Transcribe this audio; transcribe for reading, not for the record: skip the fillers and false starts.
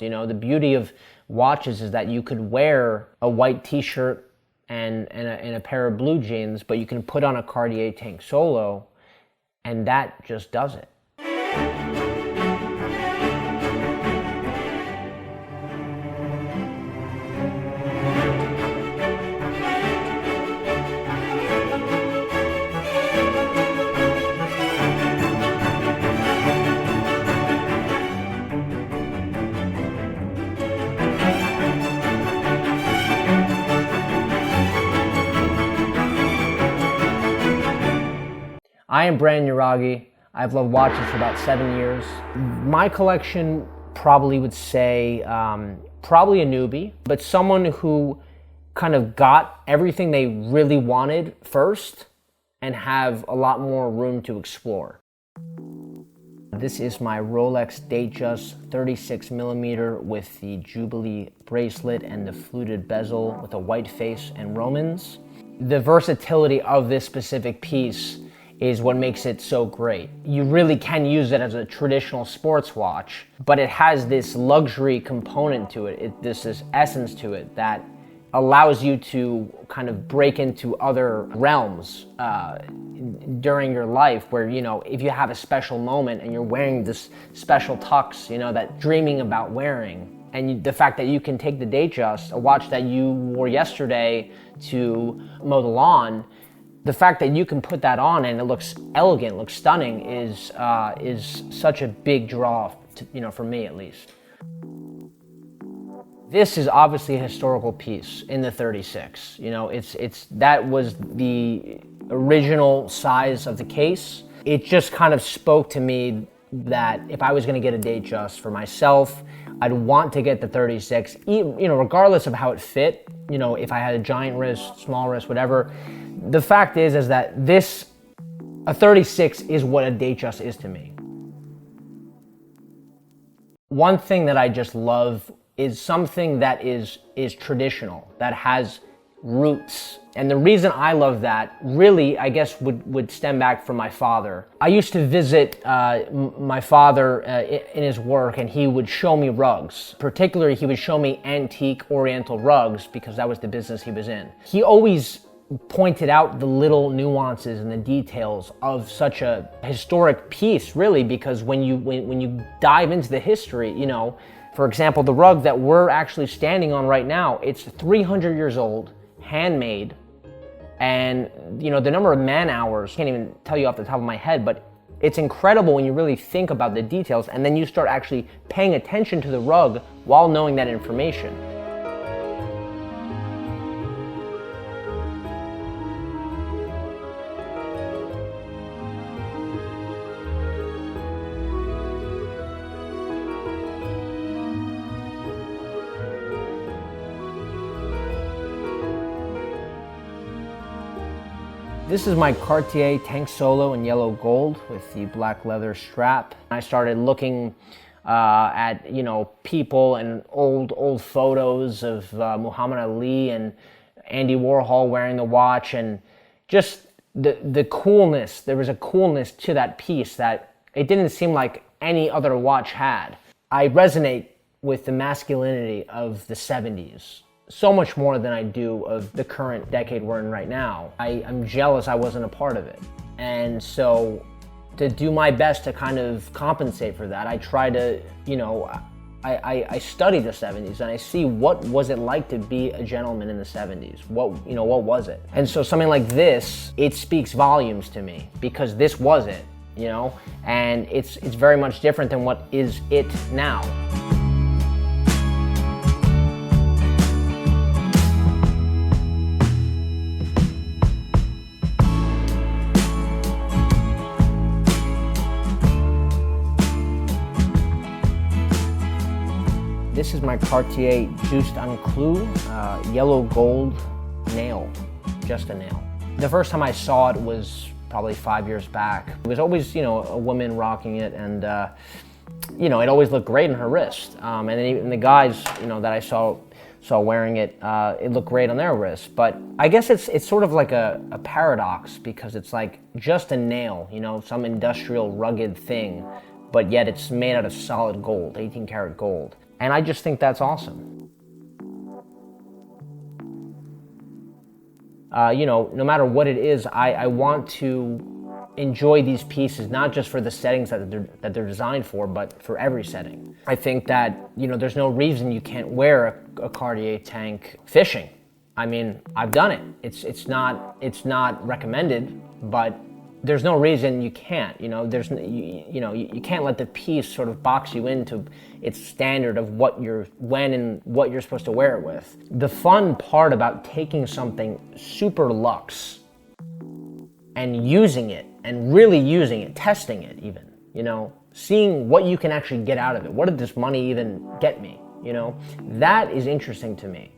You know, the beauty of watches is that you could wear a white t-shirt and a pair of blue jeans, but you can put on a Cartier Tank Solo, and that just does it. I am Brandon Uragi. I've loved watches for about 7 years. My collection probably would say probably a newbie, but someone who kind of got everything they really wanted first and have a lot more room to explore. This is my Rolex Datejust 36mm with the Jubilee bracelet and the fluted bezel with a white face and Romans. The versatility of this specific piece is what makes it so great. You really can use it as a traditional sports watch, but it has this luxury component to it, this essence to it that allows you to kind of break into other realms during your life where, you know, if you have a special moment and you're wearing this special tux, you know, that dreaming about wearing, and the fact that you can take the Datejust, a watch that you wore yesterday to mow the lawn, the fact that you can put that on and it looks elegant, looks stunning, is such a big draw, to, you know, for me at least. This is obviously a historical piece in the 36. You know, that was the original size of the case. It just kind of spoke to me that if I was going to get a Datejust for myself, I'd want to get the 36, you know, regardless of how it fit. You know, if I had a giant wrist, small wrist, whatever. The fact is that a 36 is what a Datejust is to me. One thing that I just love is something that is traditional, that has roots. And the reason I love that really, I guess, would stem back from my father. I used to visit my father in his work, and he would show me rugs. Particularly, he would show me antique Oriental rugs because that was the business he was in. He always pointed out the little nuances and the details of such a historic piece, really, because when you dive into the history, you know, for example, the rug that we're actually standing on right now, it's 300 years old, handmade, and you know, the number of man hours, can't even tell you off the top of my head, but it's incredible when you really think about the details, and then you start actually paying attention to the rug while knowing that information. This is my Cartier Tank Solo in yellow gold with the black leather strap. I started looking at, you know, people and old photos of Muhammad Ali and Andy Warhol wearing the watch, and just the coolness. There was a coolness to that piece that it didn't seem like any other watch had. I resonate with the masculinity of the 70s. So much more than I do of the current decade we're in right now. I'm jealous I wasn't a part of it. And so to do my best to kind of compensate for that, I try to, you know, I study the 70s and I see what was it like to be a gentleman in the 70s. What was it? And so something like this, it speaks volumes to me because this was it, you know, and it's very much different than what is it now. This is my Cartier Juste Un Clou, yellow gold nail, just a nail. The first time I saw it was probably 5 years back. It was always, you know, a woman rocking it, and you know, it always looked great on her wrist. And then even the guys, you know, that I saw wearing it, it looked great on their wrist. But I guess it's sort of like a paradox, because it's like just a nail, you know, some industrial rugged thing, but yet it's made out of solid gold, 18 karat gold. And I just think that's awesome. No matter what it is, I want to enjoy these pieces, not just for the settings that they're designed for, but for every setting. I think that, there's no reason you can't wear a Cartier Tank fishing. I mean, I've done it. It's not recommended, but there's no reason you can't. You can't let the piece sort of box you into its standard of when and what you're supposed to wear it with. The fun part about taking something super luxe and using it, and really using it, testing it even, seeing what you can actually get out of it. What did this money even get me? That is interesting to me.